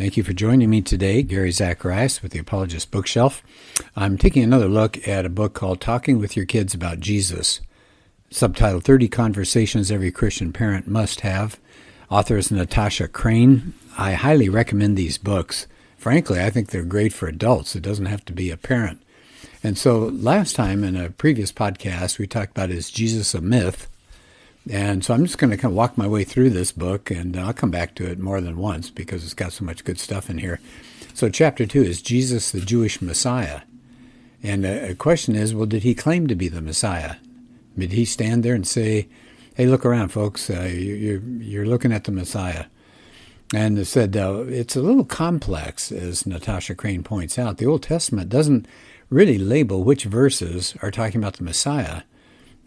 Thank you for joining me today, Gary Zacharias with the Apologist Bookshelf. I'm taking another look at a book called Talking with Your Kids About Jesus, subtitled 30 Conversations Every Christian Parent Must Have. Author is Natasha Crain. I highly recommend these books. Frankly, I think they're great for adults. It doesn't have to be a parent. And so last time in a previous podcast, we talked about Is Jesus a Myth? And so I'm just going to kind of walk my way through this book, and I'll come back to it more than once because it's got so much good stuff in here. So chapter 2 is Jesus the Jewish Messiah? And a question is, well, did he claim to be the Messiah? Did he stand there and say, hey, look around, folks, you're looking at the Messiah? And it said it's a little complex, as Natasha Crain points out. The Old Testament doesn't really label which verses are talking about the Messiah.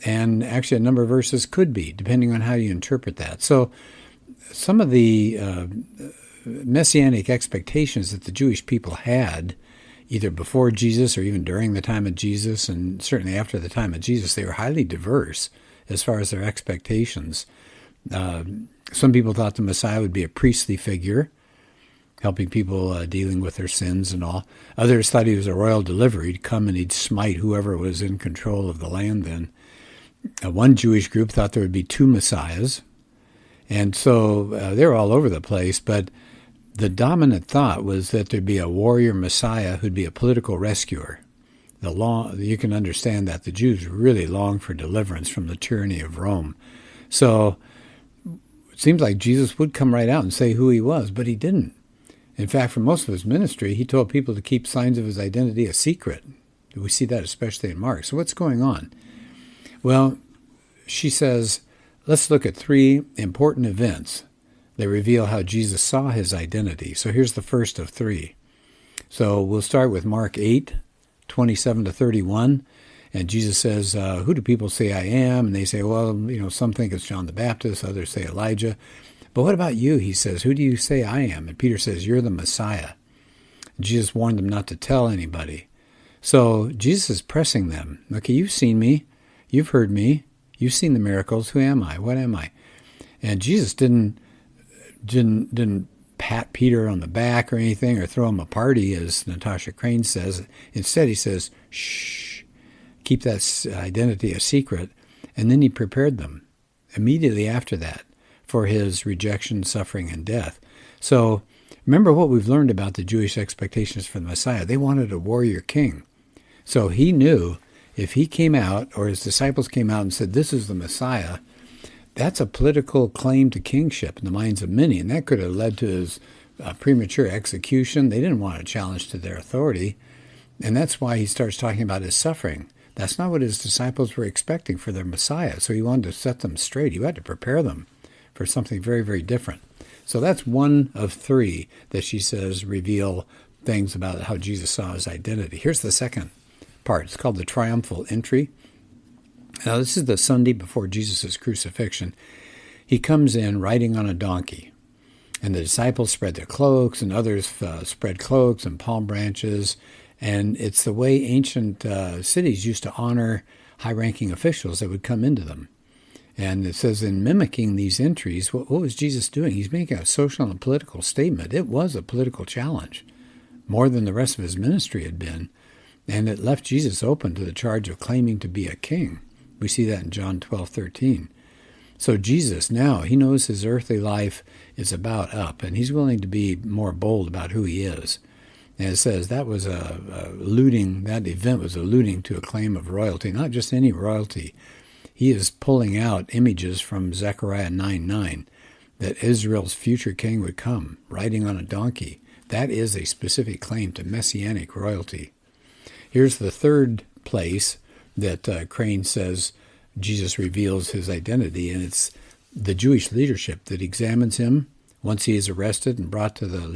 And actually, a number of verses could be, depending on how you interpret that. So some of the messianic expectations that the Jewish people had, either before Jesus or even during the time of Jesus, and certainly after the time of Jesus, they were highly diverse as far as their expectations. Some people thought the Messiah would be a priestly figure, helping people dealing with their sins and all. Others thought he was a royal deliverer. He'd come and he'd smite whoever was in control of the land then. One Jewish group thought there would be two messiahs, and so they were all over the place, but the dominant thought was that there'd be a warrior messiah who'd be a political rescuer. You can understand that the Jews really longed for deliverance from the tyranny of Rome. So it seems like Jesus would come right out and say who he was, but he didn't. In fact, for most of his ministry, he told people to keep signs of his identity a secret. We see that especially in Mark. So what's going on? Well, she says, let's look at three important events that reveal how Jesus saw his identity. So here's the first of three. So we'll start with Mark 8:27 to 31. And Jesus says, who do people say I am? And they say, well, some think it's John the Baptist, others say Elijah. But what about you? He says, who do you say I am? And Peter says, you're the Messiah. And Jesus warned them not to tell anybody. So Jesus is pressing them. Okay, you've seen me. You've heard me. You've seen the miracles. Who am I? What am I? And Jesus didn't pat Peter on the back or anything or throw him a party, as Natasha Crain says. Instead, he says, shh, keep that identity a secret. And then he prepared them immediately after that for his rejection, suffering, and death. So remember what we've learned about the Jewish expectations for the Messiah. They wanted a warrior king. So he knew if he came out, or his disciples came out and said, this is the Messiah, that's a political claim to kingship in the minds of many, and that could have led to his premature execution. They didn't want a challenge to their authority, and that's why he starts talking about his suffering. That's not what his disciples were expecting for their Messiah, so he wanted to set them straight. He had to prepare them for something very, very different. So that's one of three that she says reveal things about how Jesus saw his identity. Here's the second part. It's called the triumphal entry. Now, this is the Sunday before Jesus' crucifixion. He comes in riding on a donkey, and the disciples spread their cloaks, and others spread cloaks and palm branches, and it's the way ancient cities used to honor high-ranking officials that would come into them. And it says in mimicking these entries, what was Jesus doing? He's making a social and political statement. It was a political challenge, more than the rest of his ministry had been. And it left Jesus open to the charge of claiming to be a king. We see that in John 12:13. So Jesus now, he knows his earthly life is about up, and he's willing to be more bold about who he is. And it says that was that event was alluding to a claim of royalty, not just any royalty. He is pulling out images from Zechariah 9:9, that Israel's future king would come riding on a donkey. That is a specific claim to messianic royalty. Here's the third place that Crain says Jesus reveals his identity, and it's the Jewish leadership that examines him once he is arrested and brought to the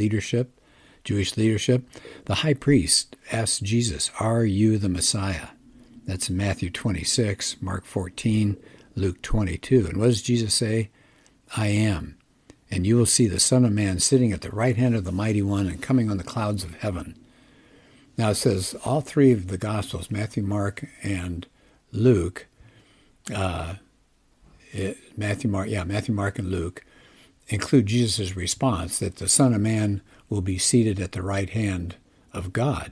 Jewish leadership. The high priest asks Jesus, are you the Messiah? That's in Matthew 26, Mark 14, Luke 22. And what does Jesus say? I am. And you will see the Son of Man sitting at the right hand of the Mighty One and coming on the clouds of heaven. Now it says all three of the Gospels, Matthew, Mark, and Luke, Matthew, Mark, and Luke, include Jesus' response that the Son of Man will be seated at the right hand of God.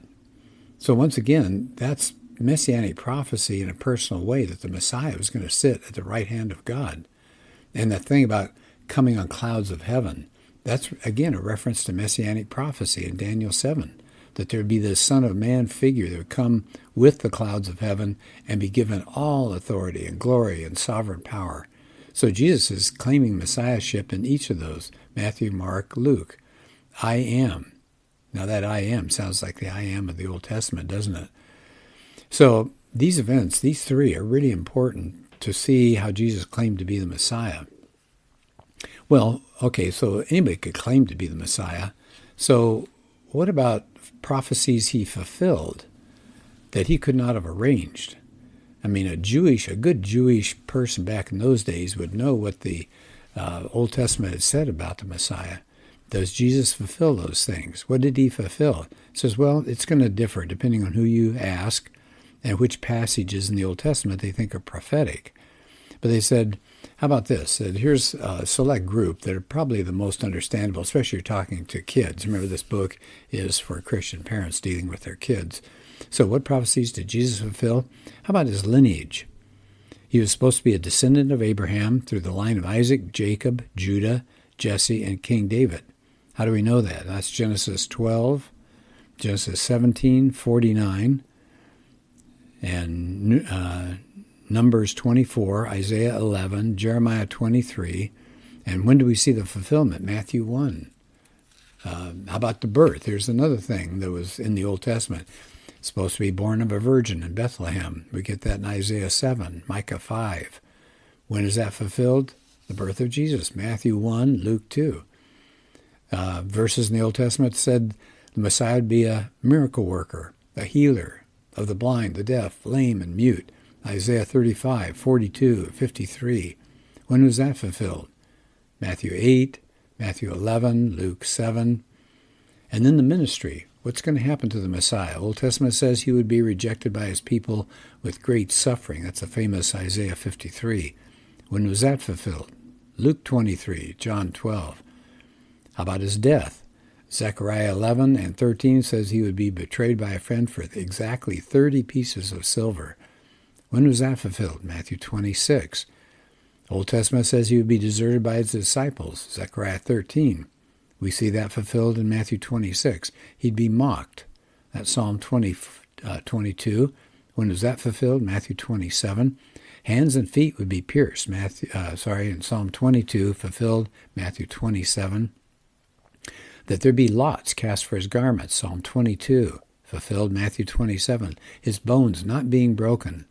So once again, that's messianic prophecy in a personal way, that the Messiah was going to sit at the right hand of God. And that thing about coming on clouds of heaven, that's, again, a reference to messianic prophecy in Daniel 7, that there would be this Son of Man figure that would come with the clouds of heaven and be given all authority and glory and sovereign power. So Jesus is claiming messiahship in each of those, Matthew, Mark, Luke. I am. Now that I am sounds like the I am of the Old Testament, doesn't it? So these events, these three, are really important to see how Jesus claimed to be the Messiah. Well, okay, so anybody could claim to be the Messiah. So what about prophecies he fulfilled that he could not have arranged? I mean, a good Jewish person back in those days would know what the Old Testament had said about the Messiah. Does Jesus fulfill those things? What did he fulfill? It says, well, it's going to differ depending on who you ask and which passages in the Old Testament they think are prophetic. But they said, how about this? Here's a select group that are probably the most understandable, especially if you're talking to kids. Remember, this book is for Christian parents dealing with their kids. So what prophecies did Jesus fulfill? How about his lineage? He was supposed to be a descendant of Abraham through the line of Isaac, Jacob, Judah, Jesse, and King David. How do we know that? That's Genesis 12, Genesis 17, 49, and Numbers 24, Isaiah 11, Jeremiah 23. And when do we see the fulfillment? Matthew 1. How about the birth? Here's another thing that was in the Old Testament. It's supposed to be born of a virgin in Bethlehem. We get that in Isaiah 7, Micah 5. When is that fulfilled? The birth of Jesus, Matthew 1, Luke 2. Verses in the Old Testament said the Messiah would be a miracle worker, a healer of the blind, the deaf, lame, and mute. Isaiah 35, 42, 53. When was that fulfilled? Matthew 8, Matthew 11, Luke 7. And then the ministry. What's going to happen to the Messiah? Old Testament says he would be rejected by his people with great suffering. That's the famous Isaiah 53. When was that fulfilled? Luke 23, John 12. How about his death? Zechariah 11 and 13 says he would be betrayed by a friend for exactly 30 pieces of silver. When was that fulfilled? Matthew 26. Old Testament says he would be deserted by his disciples. Zechariah 13. We see that fulfilled in Matthew 26. He'd be mocked. That's Psalm 22. When was that fulfilled? Matthew 27. Hands and feet would be pierced. In Psalm 22, fulfilled Matthew 27. That there be lots cast for his garments, Psalm 22, fulfilled Matthew 27. His bones not being broken,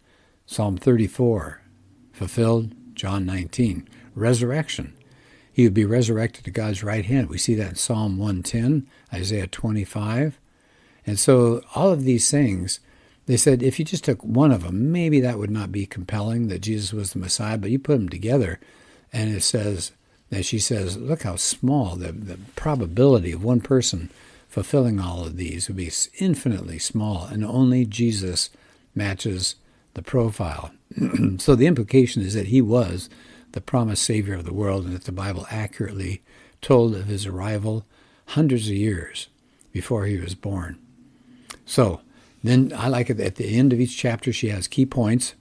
Psalm 34, fulfilled John 19. Resurrection. He would be resurrected to God's right hand. We see that in Psalm 110, Isaiah 25. And so all of these things, they said if you just took one of them, maybe that would not be compelling that Jesus was the Messiah, but you put them together, and it says, as she says, look how small the probability of one person fulfilling all of these would be infinitely small, and only Jesus matches the profile. So the implication is that he was the promised Savior of the world, and that the Bible accurately told of his arrival hundreds of years before he was born. So then I like it at the end of each chapter she has key points.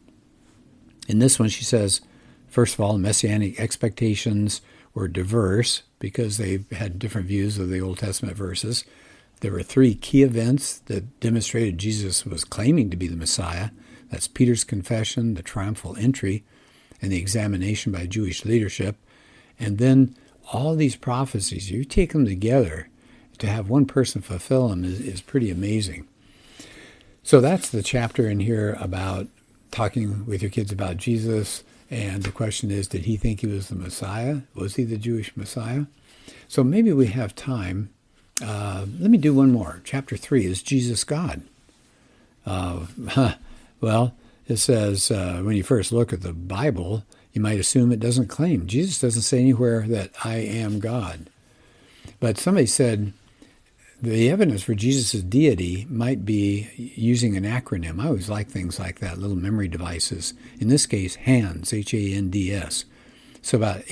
In this one she says, first of all, messianic expectations were diverse because they had different views of the Old Testament verses. There were three key events that demonstrated Jesus was claiming to be the Messiah. That's Peter's confession, the triumphal entry, and the examination by Jewish leadership. And then all these prophecies, you take them together, to have one person fulfill them is pretty amazing. So that's the chapter in here about talking with your kids about Jesus. And the question is, did he think he was the Messiah? Was he the Jewish Messiah? So maybe we have time. Let me do one more. Chapter 3, is Jesus God? Well, it says when you first look at the Bible, you might assume it doesn't claim. Jesus doesn't say anywhere that I am God. But somebody said the evidence for Jesus' deity might be using an acronym. I always like things like that, little memory devices. In this case, HANDS, H-A-N-D-S. So about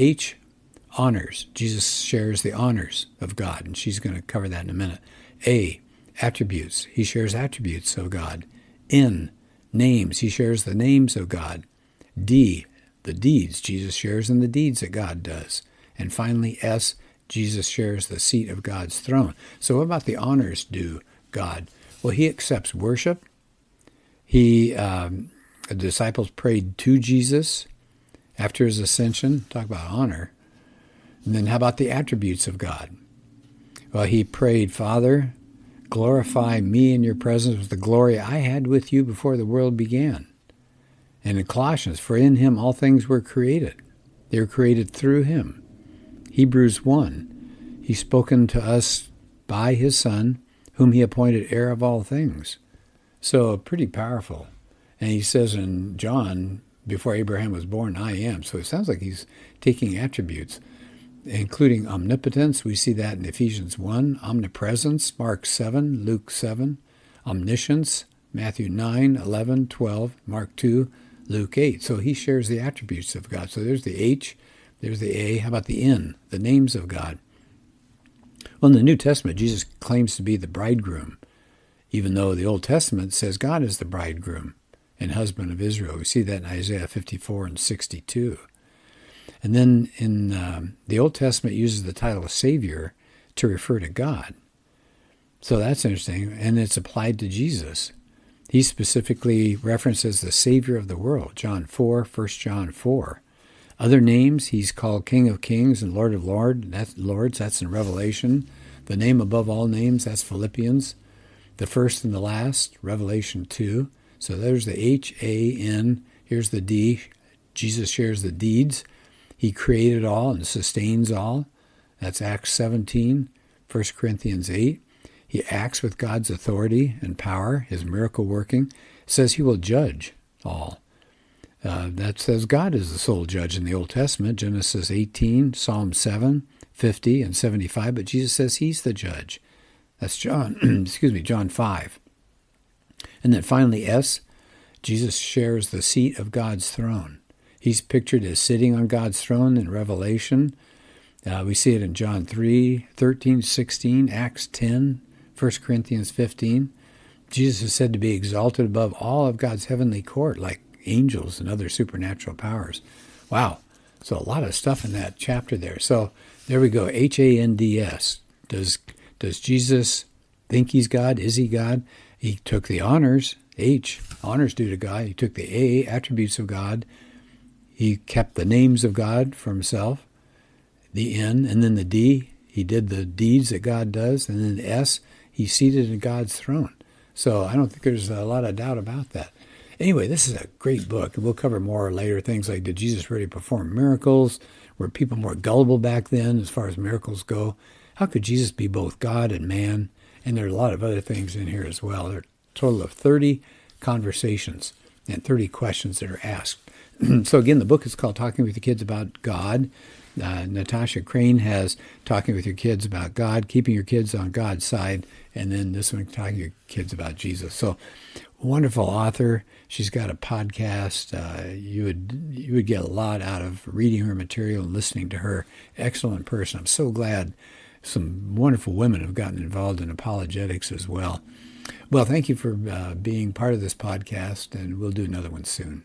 Honors. Jesus shares the honors of God, and she's going to cover that in a minute. A, attributes. He shares attributes of God. N, names. He shares the names of God. D, the deeds. Jesus shares in the deeds that God does. And finally, S, Jesus shares the seat of God's throne. So what about the honors due God? Well, he accepts worship. The disciples prayed to Jesus after his ascension. Talk about honor. And then how about the attributes of God? Well, he prayed, Father, glorify me in your presence with the glory I had with you before the world began. And in Colossians, for in him all things were created. They were created through him. Hebrews 1, he's spoken to us by his Son, whom he appointed heir of all things. So pretty powerful. And he says in John, before Abraham was born, I am. So it sounds like he's taking attributes, including omnipotence. We see that in Ephesians 1, omnipresence, Mark 7, Luke 7, omniscience, Matthew 9, 11, 12, Mark 2, Luke 8. So he shares the attributes of God. So there's the H, there's the A. How about the N, the names of God? Well, in the New Testament, Jesus claims to be the bridegroom, even though the Old Testament says God is the bridegroom and husband of Israel. We see that in Isaiah 54 and 62. And then in the Old Testament uses the title of Savior to refer to God. So that's interesting, and it's applied to Jesus. He specifically references the Savior of the world, John 4, 1 John 4. Other names, he's called King of Kings and Lord of Lords. That's in Revelation. The name above all names, that's Philippians. The first and the last, Revelation 2. So there's the H-A-N. Here's the D. Jesus shares the deeds. He created all and sustains all. That's Acts 17, 1 Corinthians 8. He acts with God's authority and power, his miracle working. It says he will judge all. That says God is the sole judge in the Old Testament, Genesis 18, Psalm 7, 50, and 75. But Jesus says he's the judge. That's John 5. And then finally, S, Jesus shares the seat of God's throne. He's pictured as sitting on God's throne in Revelation. We see it in John 3, 13, 16, Acts 10, 1 Corinthians 15. Jesus is said to be exalted above all of God's heavenly court, like angels and other supernatural powers. Wow. So a lot of stuff in that chapter there. So there we go. H-A-N-D-S. Does Jesus think he's God? Is he God? He took the honors, H, honors due to God. He took the A, attributes of God. He kept the names of God for himself, the N, and then the D, he did the deeds that God does, and then the S, he's seated in God's throne. So I don't think there's a lot of doubt about that. Anyway, this is a great book, and we'll cover more later, things like, did Jesus really perform miracles? Were people more gullible back then as far as miracles go? How could Jesus be both God and man? And there are a lot of other things in here as well. There are a total of 30 conversations and 30 questions that are asked. So again, the book is called Talking with Your Kids About God. Natasha Crain has Talking with Your Kids About God, Keeping Your Kids on God's Side, and then this one, Talking to Your Kids About Jesus. So wonderful author. She's got a podcast. You would get a lot out of reading her material and listening to her. Excellent person. I'm so glad some wonderful women have gotten involved in apologetics as well. Well, thank you for being part of this podcast, and we'll do another one soon.